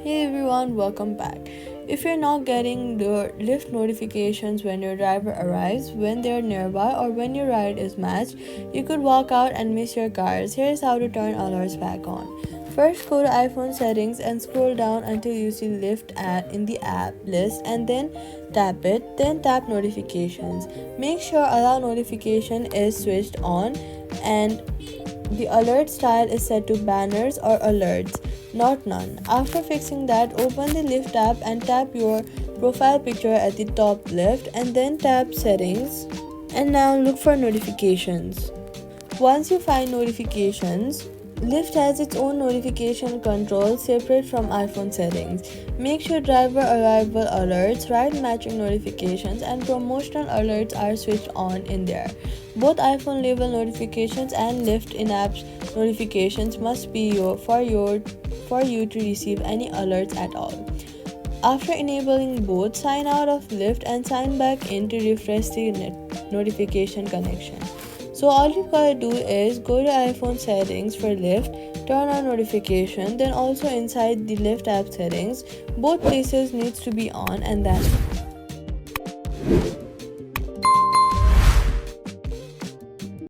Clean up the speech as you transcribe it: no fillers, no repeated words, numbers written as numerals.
Hey everyone, welcome back. If you're not getting your Lyft notifications when your driver arrives, when they're nearby, or when your ride is matched, you could walk out and miss your cars. Here's how to turn alerts back on. First, go to iPhone settings and scroll down until you see Lyft in the app list and then tap it. Then tap notifications. Make sure allow notification is switched on and the alert style is set to banners or alerts, not none. After fixing that, open the Lyft app and tap your profile picture at the top left and then tap settings. And now look for notifications. Once you find notifications, Lyft has its own notification control separate from iPhone settings. Make sure driver arrival alerts, ride matching notifications, and promotional alerts are switched on in there. Both iPhone level notifications and Lyft in-app notifications must be for you to receive any alerts at all. After enabling both, sign out of Lyft and sign back in to refresh the notification connection. So all you gotta do is go to iPhone settings for Lyft, turn on notification, then also inside the Lyft app settings, both places needs to be on and that's it.